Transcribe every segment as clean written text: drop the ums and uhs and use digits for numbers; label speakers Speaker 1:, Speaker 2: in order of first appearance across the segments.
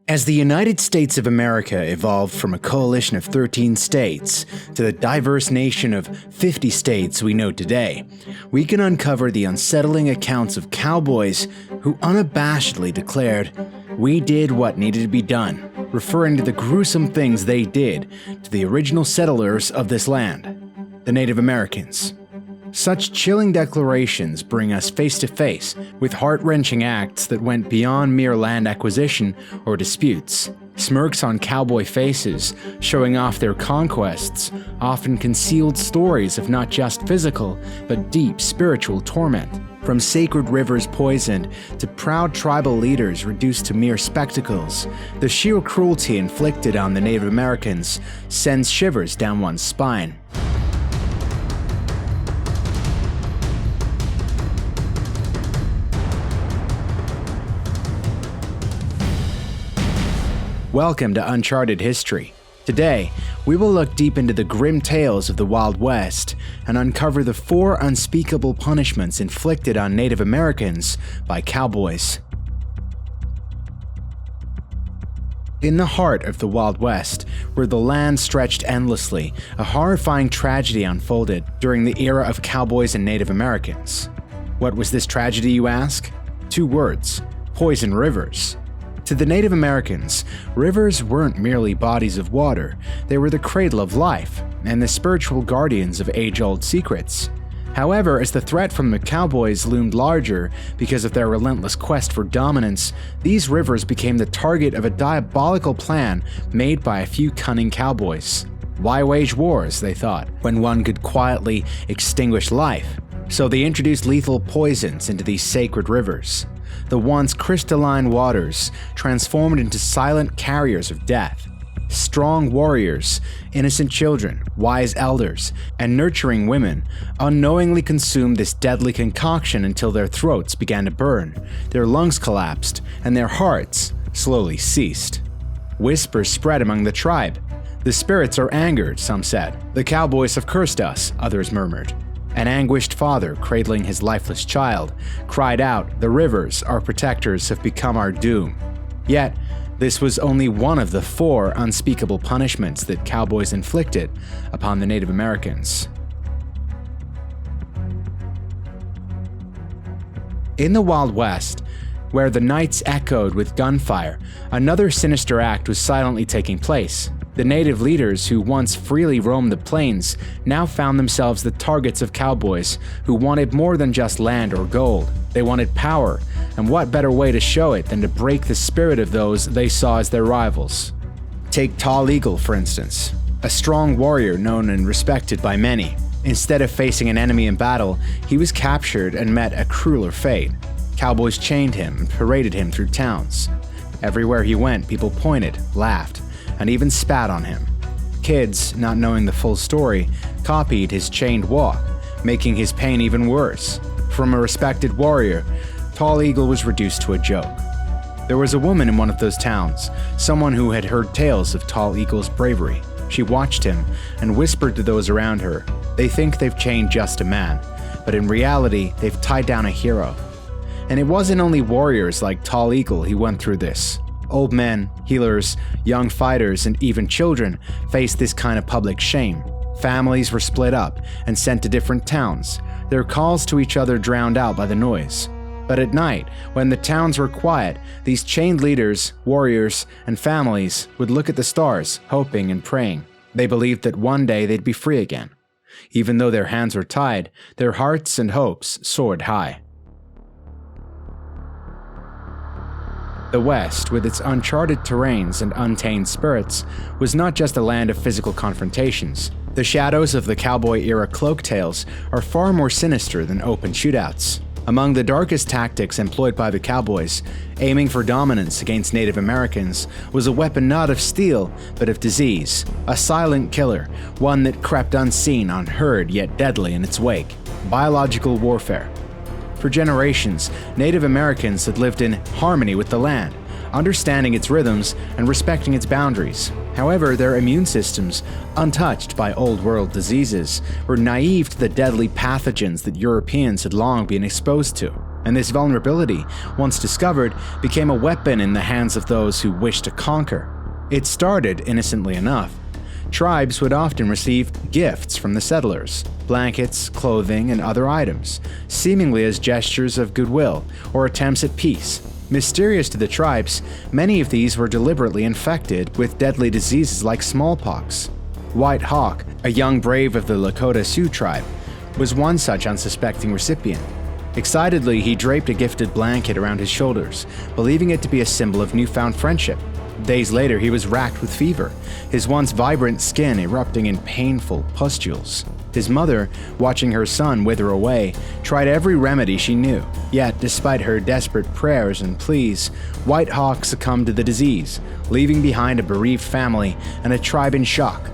Speaker 1: As the United States of America evolved from a coalition of 13 states to the diverse nation of 50 states we know today, we can uncover the unsettling accounts of cowboys who unabashedly declared, "We did what needed to be done," referring to the gruesome things they did to the original settlers of this land, the Native Americans. Such chilling declarations bring us face to face with heart-wrenching acts that went beyond mere land acquisition or disputes. Smirks on cowboy faces, showing off their conquests, often concealed stories of not just physical, but deep spiritual torment. From sacred rivers poisoned to proud tribal leaders reduced to mere spectacles, the sheer cruelty inflicted on the Native Americans sends shivers down one's spine. Welcome to Uncharted History. Today, we will look deep into the grim tales of the Wild West and uncover the 4 unspeakable punishments inflicted on Native Americans by cowboys. In the heart of the Wild West, where the land stretched endlessly, a horrifying tragedy unfolded during the era of cowboys and Native Americans. What was this tragedy, you ask? 2 words: poison rivers. To the Native Americans, rivers weren't merely bodies of water, they were the cradle of life and the spiritual guardians of age-old secrets. However, as the threat from the cowboys loomed larger because of their relentless quest for dominance, these rivers became the target of a diabolical plan made by a few cunning cowboys. Why wage wars, they thought, when one could quietly extinguish life? So they introduced lethal poisons into these sacred rivers. The once crystalline waters transformed into silent carriers of death. Strong warriors, innocent children, wise elders, and nurturing women unknowingly consumed this deadly concoction until their throats began to burn, their lungs collapsed, and their hearts slowly ceased. Whispers spread among the tribe. "The spirits are angered," some said. "The cowboys have cursed us," others murmured. An anguished father, cradling his lifeless child, cried out, "The rivers, our protectors, have become our doom." Yet, this was only one of the 4 unspeakable punishments that cowboys inflicted upon the Native Americans. In the Wild West, where the nights echoed with gunfire, another sinister act was silently taking place. The native leaders who once freely roamed the plains now found themselves the targets of cowboys who wanted more than just land or gold. They wanted power, and what better way to show it than to break the spirit of those they saw as their rivals? Take Tall Eagle, for instance, a strong warrior known and respected by many. Instead of facing an enemy in battle, he was captured and met a crueler fate. Cowboys chained him and paraded him through towns. Everywhere he went, people pointed, laughed, and even spat on him. Kids, not knowing the full story, copied his chained walk, making his pain even worse. From a respected warrior, Tall Eagle was reduced to a joke. There was a woman in one of those towns, someone who had heard tales of Tall Eagle's bravery. She watched him and whispered to those around her, "They think they've chained just a man, but in reality, they've tied down a hero." And it wasn't only warriors like Tall Eagle who went through this. Old men, healers, young fighters, and even children faced this kind of public shame. Families were split up and sent to different towns, their calls to each other drowned out by the noise. But at night, when the towns were quiet, these chained leaders, warriors, and families would look at the stars, hoping and praying. They believed that one day they'd be free again. Even though their hands were tied, their hearts and hopes soared high. The West, with its uncharted terrains and untamed spirits, was not just a land of physical confrontations. The shadows of the cowboy-era cloak tales are far more sinister than open shootouts. Among the darkest tactics employed by the cowboys, aiming for dominance against Native Americans, was a weapon not of steel, but of disease. A silent killer, one that crept unseen, unheard, yet deadly in its wake. Biological warfare. For generations, Native Americans had lived in harmony with the land, understanding its rhythms and respecting its boundaries. However, their immune systems, untouched by old-world diseases, were naive to the deadly pathogens that Europeans had long been exposed to. and this vulnerability, once discovered, became a weapon in the hands of those who wished to conquer. It started innocently enough. Tribes would often receive gifts from the settlers, blankets, clothing, and other items, seemingly as gestures of goodwill or attempts at peace. Mysterious to the tribes, many of these were deliberately infected with deadly diseases like smallpox. White Hawk, a young brave of the Lakota Sioux tribe, was one such unsuspecting recipient. Excitedly, he draped a gifted blanket around his shoulders, believing it to be a symbol of newfound friendship. Days later, he was racked with fever, his once vibrant skin erupting in painful pustules. His mother, watching her son wither away, tried every remedy she knew. Yet, despite her desperate prayers and pleas, White Hawk succumbed to the disease, leaving behind a bereaved family and a tribe in shock.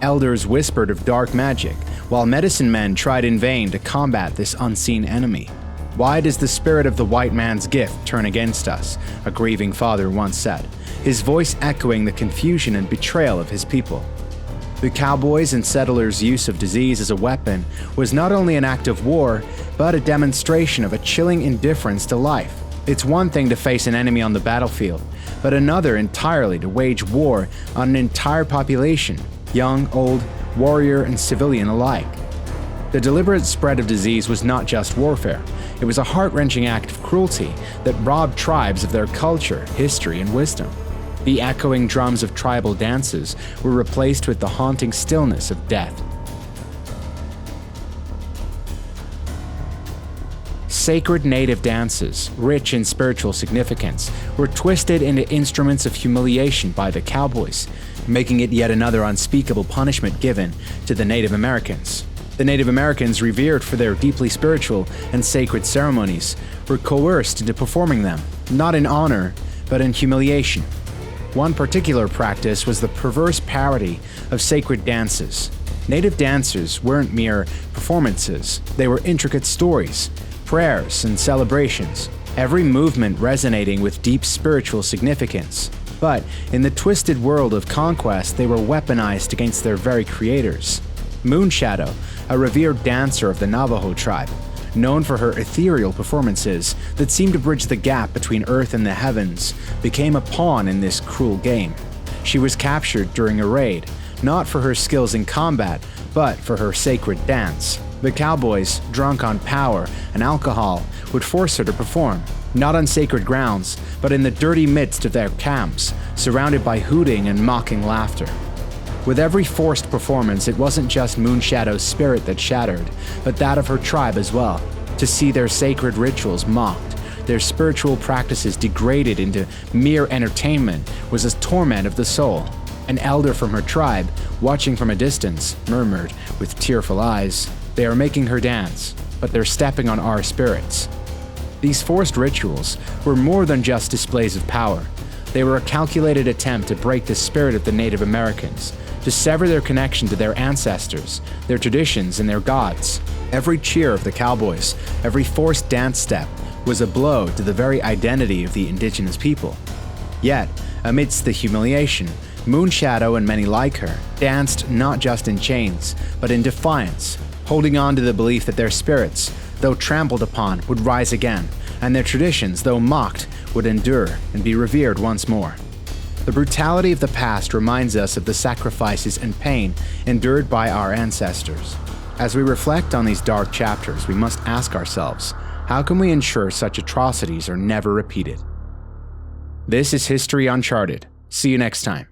Speaker 1: Elders whispered of dark magic, while medicine men tried in vain to combat this unseen enemy. "Why does the spirit of the white man's gift turn against us?" a grieving father once said, his voice echoing the confusion and betrayal of his people. The cowboys' and settlers' use of disease as a weapon was not only an act of war, but a demonstration of a chilling indifference to life. It's one thing to face an enemy on the battlefield, but another entirely to wage war on an entire population, young, old, warrior, and civilian alike. The deliberate spread of disease was not just warfare. It was a heart-wrenching act of cruelty that robbed tribes of their culture, history, and wisdom. The echoing drums of tribal dances were replaced with the haunting stillness of death. Sacred native dances, rich in spiritual significance, were twisted into instruments of humiliation by the cowboys, making it yet another unspeakable punishment given to the Native Americans. The Native Americans, revered for their deeply spiritual and sacred ceremonies, were coerced into performing them, not in honor, but in humiliation. One particular practice was the perverse parody of sacred dances. Native dances weren't mere performances, they were intricate stories, prayers, and celebrations, every movement resonating with deep spiritual significance. But in the twisted world of conquest, they were weaponized against their very creators. Moonshadow, a revered dancer of the Navajo tribe, known for her ethereal performances that seemed to bridge the gap between earth and the heavens, became a pawn in this cruel game. She was captured during a raid, not for her skills in combat, but for her sacred dance. The cowboys, drunk on power and alcohol, would force her to perform, not on sacred grounds, but in the dirty midst of their camps, surrounded by hooting and mocking laughter. With every forced performance, it wasn't just Moonshadow's spirit that shattered, but that of her tribe as well. To see their sacred rituals mocked, their spiritual practices degraded into mere entertainment, was a torment of the soul. An elder from her tribe, watching from a distance, murmured with tearful eyes, "They are making her dance, but they're stepping on our spirits." These forced rituals were more than just displays of power. They were a calculated attempt to break the spirit of the Native Americans, to sever their connection to their ancestors, their traditions, and their gods. Every cheer of the cowboys, every forced dance step, was a blow to the very identity of the indigenous people. Yet, amidst the humiliation, Moonshadow and many like her danced not just in chains, but in defiance, holding on to the belief that their spirits, though trampled upon, would rise again, and their traditions, though mocked, would endure and be revered once more. The brutality of the past reminds us of the sacrifices and pain endured by our ancestors. As we reflect on these dark chapters, we must ask ourselves, how can we ensure such atrocities are never repeated? This is History Uncharted. See you next time.